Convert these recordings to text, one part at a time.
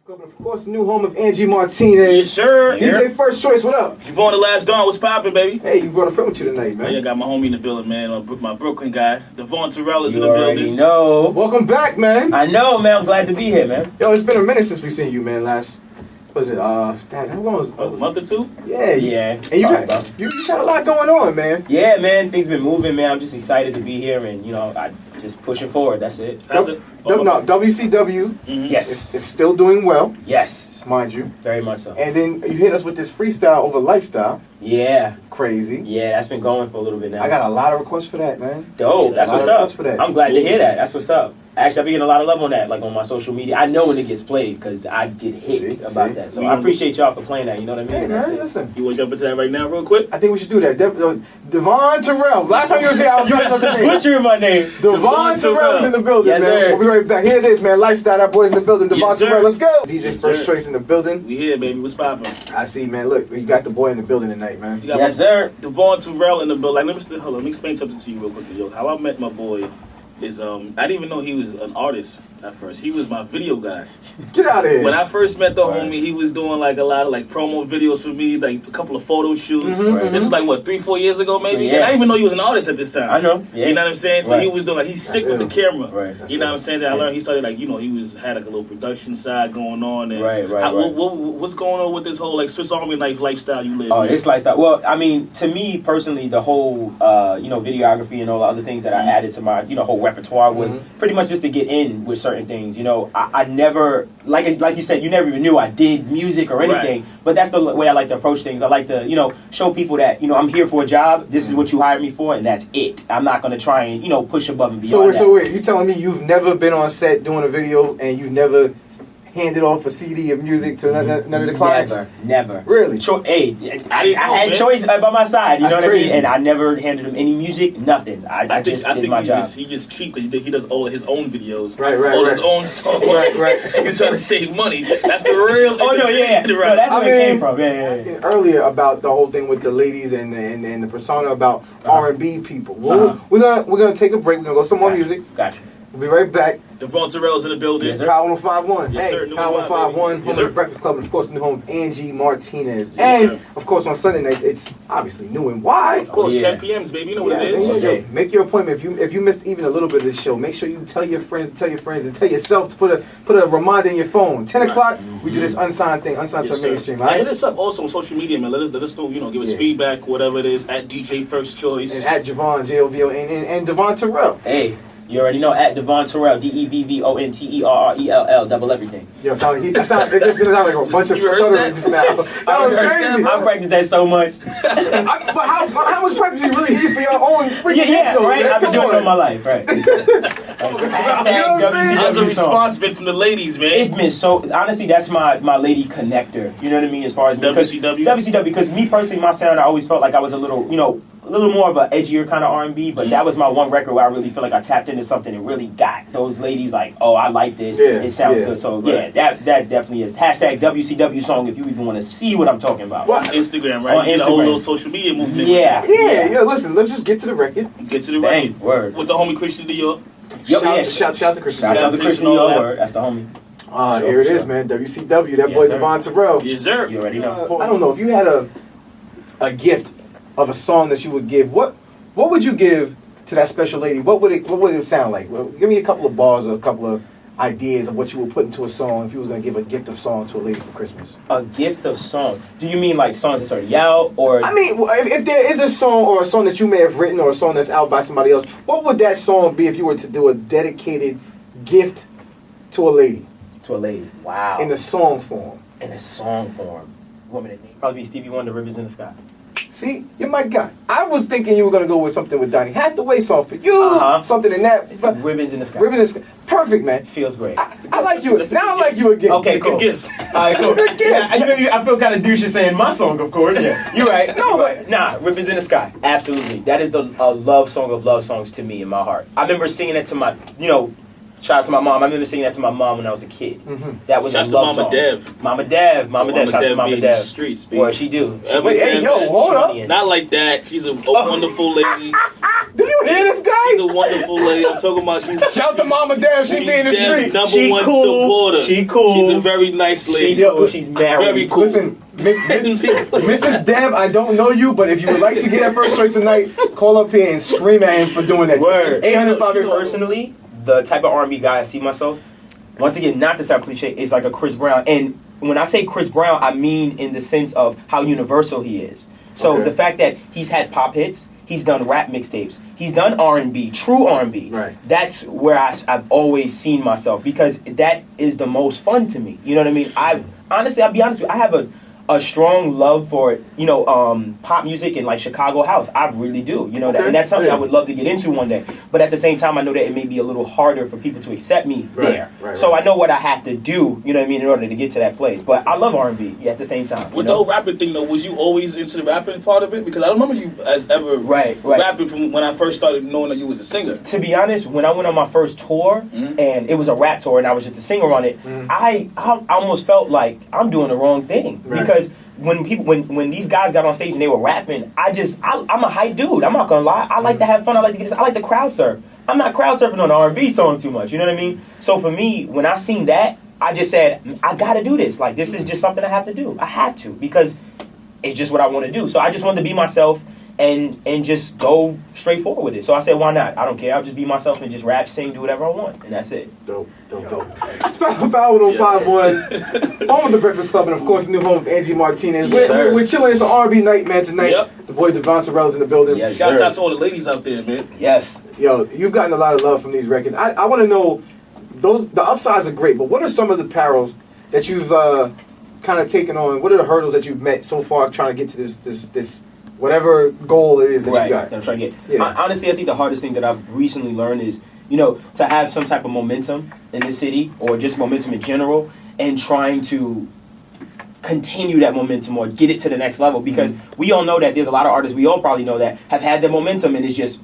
Club, and of course, new home of Angie Martinez. Yes, sir. DJ First Choice, what up? Devvon the Last Dawn, what's poppin', baby? Hey, you brought a friend with you tonight, man. I got my homie in the building, man. My Brooklyn guy. Devvon Terrell is in the You already building. know. Welcome back, man. I know, man. I'm glad to be here, man. Yo, it's been a minute since we seen you, man. Last, was it, dang, how long was it? A month or two? Yeah. Yeah. And you had a lot going on, man. Yeah, man. Things been moving, man. I'm just excited to be here, and I just pushing forward. That's it. How's it? No, WCW Yes. is still doing well, Yes. mind you. Very much so. And then you hit us with this freestyle over lifestyle. Yeah. Crazy. Yeah, that's been going for a little bit now. I got a lot of requests for that, man. Dope. That's a lot what's of up. requests for that. I'm glad to hear that. That's what's up. Actually, I've been getting a lot of love on that, like on my social media. I know when it gets played because I get hit about that. So I appreciate y'all for playing that. You know what I mean? Hey, man, listen. You want to jump into that right now, real quick? I think we should do that. Devvon Terrell. Last time you was here, I was butchering my name. Devvon Terrell is in the building, Yes, man. sir. We'll be right back. Here it is, man. Lifestyle, that boy's in the building. Devvon Yes, sir. Terrell, let's go. DJ Yes, First sir. Choice in the building. We here, baby. What's poppin'? I see, man. Look, you got the boy in the building tonight, man. You got Yes, sir. Devvon Terrell in the building. Hold on, let me explain something to you real quickly. Yo, how I met my boy is I didn't even know he was an artist at first. He was my video guy. Get out of here. When I first met the homie, he was doing like a lot of like promo videos for me, like a couple of photo shoots. This is like what, 3-4 years ago maybe? Yeah. And I didn't even know he was an artist at this time. I know. Yeah. You know what I'm saying? So Right. he was doing like he's sick with the That's camera. Right. You know what I'm saying? Then I learned he started like, he had like a little production side going on. And Right. What's going on with this whole like Swiss Army knife lifestyle you live? Oh, man? this lifestyle. Well, I mean, to me personally, the whole videography and all the other things that I added to my whole repertoire was pretty much just to get in with certain things. I never like you said, you never even knew I did music or anything. Right. But that's the way I like to approach things. I like to show people that I'm here for a job. This is what you hired me for, and that's it. I'm not going to try and push above and beyond. So wait, you telling me you've never been on set doing a video and you never handed off a CD of music to none of the clients? Never. Really? I had choice by my side. You know what I mean? And I never handed him any music, nothing. I just did my job. He's just cheap because he does all of his own videos, right, all his own songs. Right. He's trying to save money. That's the real. Oh no, yeah. No, that's where it came from. Yeah. Earlier about the whole thing with the ladies and the persona about R&B people. We're gonna take a break. We're gonna go some more music. Gotcha. We'll be right back. Devvon Terrell's in the building. Yes, sir. Power 105.1. Yes, sir. Hey, Power 105.1, home Yes, of sir. the Breakfast Club, and of course, the new home of Angie Martinez. Yes, And, sir. of course, on Sunday nights, it's obviously new and wide. Of course, yeah. 10 p.m.s, baby. You know what Yeah, it is. Okay. Make your appointment. If you missed even a little bit of this show, make sure you tell your friends, and tell yourself to put a reminder in your phone. 10 o'clock, we do this unsigned thing, unsigned to the mainstream. All Now, right? hit us up also on social media, man. Let us know, give us feedback, whatever it is, at DJ First Choice. And at Devvon, J-O-V-O, and Devvon Terrell. Hey, you already know, at Devvon Terrell, DEVVONTERRELL, double everything. Yo, it just sounds like a bunch of You rehearsed stuttering that? just now. That was crazy. I practiced that so much. But how much practice you really need for your own freaking Yeah, ego, right? man? I've been Come doing it all on. my life, right? You know what I'm saying? How's the WCW song. response been from the ladies, man? It's been so, honestly, that's my lady connector. You know what I mean? As far as WCW? WCW, because me personally, my sound, I always felt like I was a little more of an edgier kind of R&B, but that was my one record where I really feel like I tapped into something and really got those ladies like, oh, I like this. Yeah, it sounds yeah. good. So, that definitely is. Hashtag WCW song if you even want to see what I'm talking about. What? Instagram, right? On You get a whole Instagram. little social media movement. Yeah. Yeah, listen, let's just get to the record. Let's get to the Dang, record. word. With the homie Christian Dior. Shout to Christian. Shout out to Christian all Dior, that. word. That's the homie. Here it is, man. WCW, that boy sir. Devvon Terrell. Yes, sir. You already know. I don't know if you had a gift of a song that you would give. What would you give to that special lady? What would it sound like? Well, give me a couple of bars or a couple of ideas of what you would put into a song if you was gonna give a gift of song to a lady for Christmas. A gift of songs. Do you mean like songs that's already out, or? I mean, if there is a song or a song that you may have written or a song that's out by somebody else, what would that song be if you were to do a dedicated gift to a lady? To a lady. Wow. In the song form. In a song form. Woman in name. Probably be Stevie Wonder, Rivers in the Sky. See, you're my guy. I was thinking you were gonna go with something with Donny Hathaway song for you. Something in that. Ribbons in the Sky. Ribbons in the Sky. Perfect, man. Feels great. I like you. Now I like you again. Okay, cool. Good gift. All right, cool. It's a good gift. Yeah, I feel kind of douchey saying my song, of course. Yeah, you're right. No, but Nah, Ribbons in the Sky. Absolutely. That is a love song of love songs to me in my heart. I remember singing it to my, shout out to my mom. I remember singing that to my mom when I was a kid. That was Shouts a to love Mama song. Dev. Mama Dev. Mama Dev. Shout out to Mama be in Dev. the streets, baby. What she do? Every Hey, Dev- yo, hold up. Not like that. She's a wonderful lady. Do you hear this guy? She's a wonderful lady. I'm talking about Shout to Mama Dev. She be in the streets. Number one supporter. She cool. She's a very nice lady. She's married. Very cool. Listen, Mrs. Dev, I don't know you, but if you would like to get that first choice tonight, call up here and scream at him for doing that. Word. 805 Personally, the type of R&B guy I see myself, once again, not to sound cliche, is like a Chris Brown. And when I say Chris Brown, I mean in the sense of how universal he is. So the fact that he's had pop hits, he's done rap mixtapes, he's done R&B, true R&B. Right. That's where I've always seen myself, because that is the most fun to me. You know what I mean? Honestly, I'll be honest with you, I have a strong love for, pop music and like Chicago house. I really do, that, and that's something I would love to get into one day. But at the same time, I know that it may be a little harder for people to accept me there. So I know what I have to do, in order to get to that place. But I love R&B at the same time. With the whole rapping thing though, was you always into the rapping part of it? Because I don't remember you as ever rapping from when I first started knowing that you was a singer. To be honest, when I went on my first tour, and it was a rap tour, and I was just a singer on it, I almost felt like I'm doing the wrong thing. Because when these guys got on stage and they were rapping, I'm a hype dude. I'm not gonna lie. I like to have fun. I like to get this. I like to crowd surf. I'm not crowd surfing on an R&B song too much. You know what I mean? So for me, when I seen that, I just said, I gotta do this. Like, this is just something I have to do. I have to, because it's just what I want to do. So I just wanted to be myself and just go straight forward with it. So I said, why not? I don't care. I'll just be myself and just rap, sing, do whatever I want, and that's it. Dope. Special Foul 1051, home of the Breakfast Club, and of course, new home of Angie Martinez. We're chilling. It's an R&B night, man, tonight. The boy Devvon Terrell's in the building. Yes, shouts out to all the ladies out there, man. Yes. Yo, you've gotten a lot of love from these records. I want to know, the upsides are great, but what are some of the perils that you've kind of taken on? What are the hurdles that you've met so far trying to get to this whatever goal it is that you got? That I'm trying to get. Honestly, I think the hardest thing that I've recently learned is, to have some type of momentum in the city, or just momentum in general, and trying to continue that momentum or get it to the next level. Because we all know that there's a lot of artists, we all probably know that, have had the momentum and it just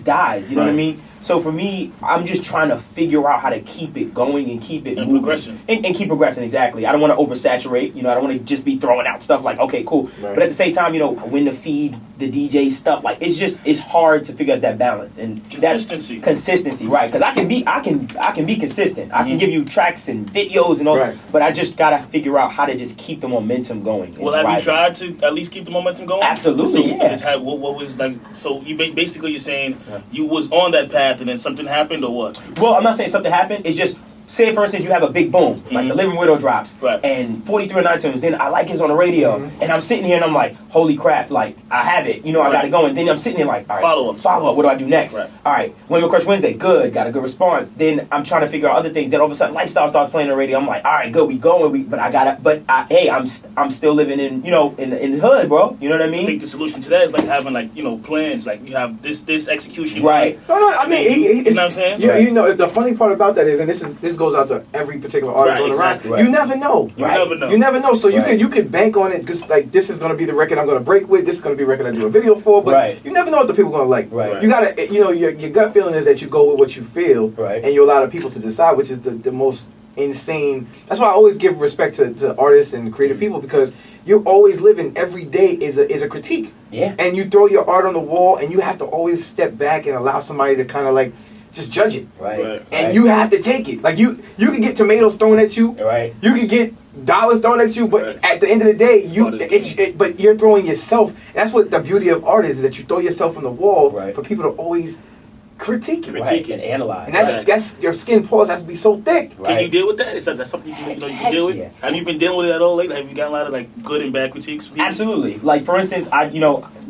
dies. You know what I mean? So for me, I'm just trying to figure out how to keep it going and keep it moving. And keep progressing, exactly. I don't want to oversaturate. I don't want to just be throwing out stuff like, okay, cool. But at the same time, when to feed the DJ stuff, like, it's hard to figure out that balance. And consistency, right? Because I can be consistent. I can give you tracks and videos and all that, but I just gotta figure out how to just keep the momentum going. Well, have you tried to at least keep the momentum going? Absolutely, so what was like? So you're saying you was on that path, and then something happened, or what? Well, I'm not saying something happened. It's just, say for instance you have a big boom, like The Living Widow drops, and 43 on iTunes, then I like it's on the radio, and I'm sitting here and I'm like, holy crap, like, I have it, I got it going. Then I'm sitting there like, all right, follow up, what do I do next? All right, Women Crush Wednesday, good, got a good response. Then I'm trying to figure out other things. Then all of a sudden Lifestyle starts playing on the radio. I'm like, all right, good, we going, I'm still living in, in the hood, bro. You know what I mean? I think the solution to that is like having plans, like you have this execution. Right. No, I mean, you know what I'm saying? Yeah, the funny part about that is, and this goes out to every particular artist on the ride. You never know. You never know. So you could bank on it. This is going to be the record I'm going to break with. This is going to be the record I do a video for. But you never know what the people are going to like. You gotta, your gut feeling is that you go with what you feel, and you allow the people to decide, which is the most insane. That's why I always give respect to artists and creative people, because you're always living. Every day is a critique. Yeah. And you throw your art on the wall, and you have to always step back and allow somebody to kind of like just judge it. And you have to take it. Like you can get tomatoes thrown at you. You can get dollars thrown at you, but at the end of the day, but you're throwing yourself. That's what the beauty of art is that you throw yourself on the wall for people to always critique it, and analyze. And that's your skin pores has to be so thick. Can you deal with that? Is that something you can deal with? Have you been dealing with it at all lately? Have you gotten a lot of good and bad critiques from people? Absolutely. Like, for instance,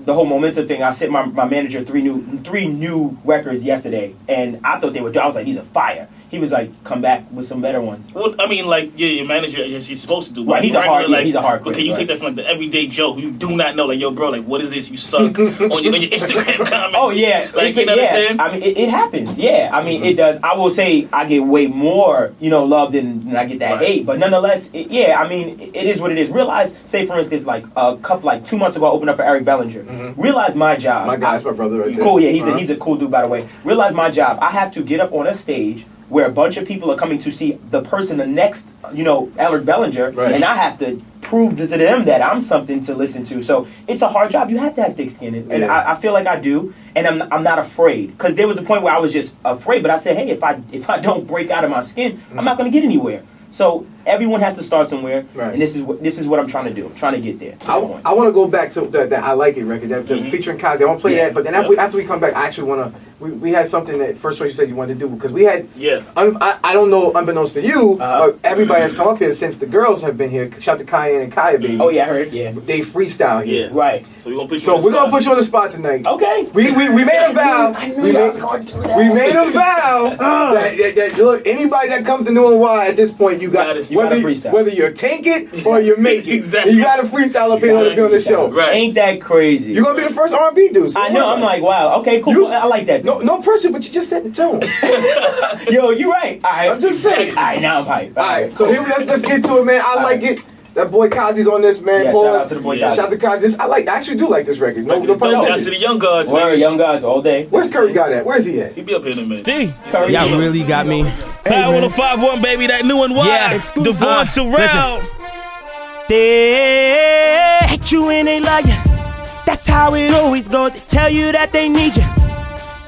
the whole momentum thing, I sent my manager three new records yesterday, and I thought they were. I was like, these are fire. He was like, come back with some better ones. Well, I mean, your manager, as he's supposed to do. Right, he's a hard critic. But can you take that from like the everyday Joe who you do not know, like, yo, bro, like, what is this? You suck on your Instagram comments. Oh yeah, like, you know what I'm saying? I mean, it happens. Yeah, I mean, it does. I will say I get way more, love than I get that hate. But nonetheless, it is what it is. Realize, say for instance, like 2 months ago, I opened up for Eric Bellinger. Realize my job. My guy, that's my brother right there. Cool, yeah, he's a cool dude, by the way. Realize my job. I have to get up on a stage where a bunch of people are coming to see the person, the next, Eric Bellinger, and I have to prove to them that I'm something to listen to. So it's a hard job. You have to have thick skin, and I feel like I do, and I'm not afraid. Because there was a point where I was just afraid, but I said, hey, if I don't break out of my skin, I'm not going to get anywhere. So everyone has to start somewhere, and this is what I'm trying to do. I'm trying to get there. I want to go back to that I Like It record, that featuring Kazi. I want to play that, but then after we come back, I actually want to. We had something that first choice you said you wanted to do because we had. Yeah. I don't know, unbeknownst to you, but everybody has come up here since the girls have been here. Shout out to Cayenne and Kaya, baby. Oh yeah, I heard. Yeah. They freestyle here. Yeah. Right. So we're gonna put you. So we're gonna put you on the spot tonight. Okay. We made a vow. We made a vow that look, anybody that comes to NEWNY at this point, you got freestyle. Whether you take it or you make it, Exactly. you got to freestyle up here on the show. Right. Ain't that crazy? You're gonna be the first R&B dude. So I know. I'm like, wow. Okay, cool. I like that. No pressure, but you just set the tone. Yo, you right. All right. I'm just saying. All right, now I'm hyped. All right, so here let's get to it, man. I like it. That boy Kazi's on this, man. Yeah, Pause. shout out to the boy Kazi. Shout out to Kazi. I actually do like this record. No Shout pun out intended. to the young gods, Word, man. young guys all day. Where's Curry got at? Where's he at? He be up here in a minute. Curry, Y'all really got me. Power 105.1, baby, that new and Yeah, Devvon Terrell. They hate you and they love you. That's how it always goes. They tell you that they need you,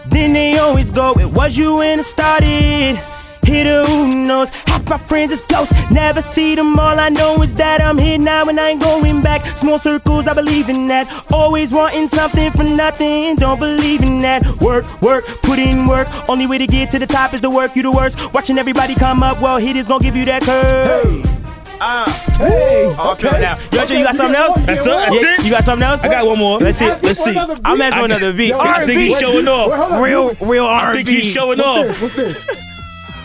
then they always go. It was you when it started. Hit who knows? Half my friends is ghosts. Never see them. All I know is that I'm here now and I ain't going back. Small circles, I believe in that. Always wanting something for nothing. Don't believe in that. Work, put in work. Only way to get to the top is to work. You the worst. Watching everybody come up. Well, hitters gonna give you that curve. Okay. Now, you got something else? That's it. You got something else? I got one more. Let's see. I'm asking for I another beat. I think he's showing off. Real R&B. I think he's showing off. What's this?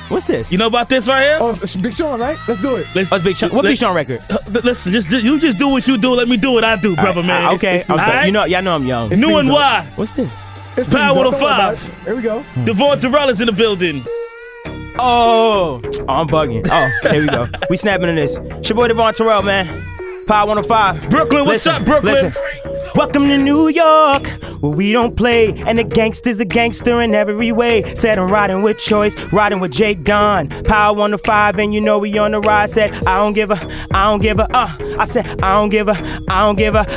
What's this? You know about this right here? Oh, it's Big Sean, right? Let's do it. What's Big Sean? What Big Sean record? Listen, you just do what you do. Let me do what I do, brother, man. Okay, I'm sorry. Right? Y'all know I'm young. New and why? What's this? It's Power 105. Here we go. Devvon Terrell is in the building. Oh, I'm bugging. Oh, here we go. We snapping on this. It's your boy Devvon Terrell, man. Power 105. Brooklyn, what's up, Brooklyn? Listen. Welcome to New York, where we don't play, and the gangster's a gangster in every way. Said I'm riding with Choice, riding with Jake Don. Power 105, and you know we on the ride. Said I don't give a. I said I don't give a.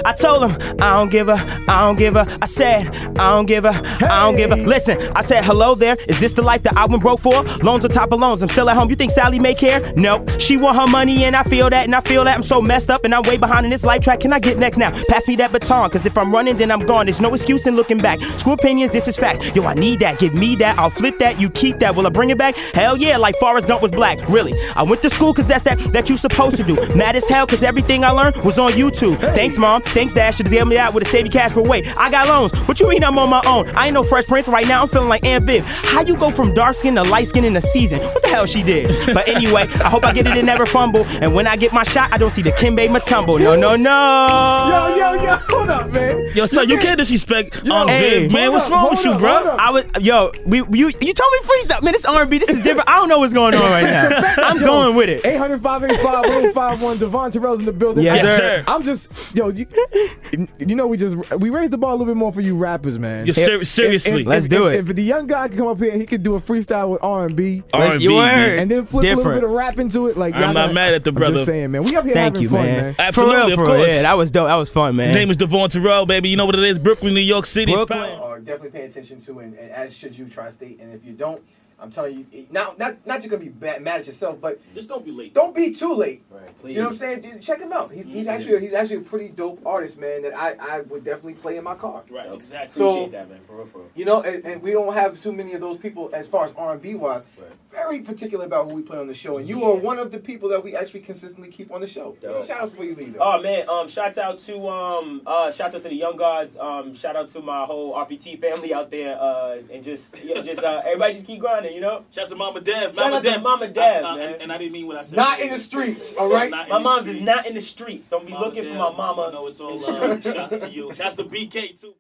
I told him I don't give a. I said I don't give a. Listen, I said hello there. Is this the life that I went broke for? Loans on top of loans. I'm still at home. You think Sally may care? No. She want her money, and I feel that, I'm so messed up, and I'm way behind in this life track. Can I get next now? Pass me that baton. Cause if I'm running, then I'm gone. There's no excuse in looking back. Screw opinions, this is fact. Yo, I need that. Give me that. I'll flip that. You keep that. Will I bring it back? Hell yeah, like Forrest Gump was black. Really. I went to school cause that's that you supposed to do. Mad as hell cause everything I learned was on YouTube. Thanks, Mom. Thanks, Dad. Should've helped me out with a save you cash. But wait, I got loans. What you mean I'm on my own? I ain't no Fresh Prince. Right now I'm feeling like Aunt Viv. How you go from dark skin to light skin in a season? What the hell she did? But anyway, I hope I get it and never fumble. And when I get my shot, I don't see the Kimbe Matumbo. No. Yo, hold up, man. Yo, son, you can't disrespect Hey, Viv, man. What's wrong with you, bro? You told me freestyle. Man, this R&B, this is different. I don't know what's going on right now. I'm going with it. 800-585-1051. Devvon Terrell's in the building. Yes, sir. I'm just, you know, we raised the bar a little bit more for you rappers, man. Seriously. Let's do it. If the young guy can come up here and he could do a freestyle with R&B, R&B, You man. heard. and then flip a little Different. bit of rap into it, like I'm not mad at the brother. I'm just saying, man. We up here Thank having you, fun, man. Absolutely, for of real. course. Yeah, that was dope. That was fun, man. His name is Devvon Terrell, baby. You know what it is? Brooklyn, New York City. It's Brooklyn. Power. Definitely pay attention to, and as should you, Tri-State. And if you don't, I'm telling you, not you're gonna be mad at yourself, but Just don't be late. don't be too late. Right, please. You know what I'm saying? Dude, check him out. He's actually a pretty dope artist, man. That I would definitely play in my car. Right, exactly. So- Appreciate that, man. For real. You know, and we don't have too many of those people as far as R&B wise. Right. Very particular about who we play on the show, and you are one of the people that we actually consistently keep on the show. Dope. Shout out before you leave. Oh man, shouts out to the young gods. Shout out to my whole RPT family out there. And just everybody just keep grinding, you know? Shouts to Mama Dev. Shout out to Mama Dev, man. And I didn't mean what I said. Not in the streets, all right? My mom's is not in the streets. Don't be looking for my mama. No, it's all love. Shouts to you. Shouts to BK too.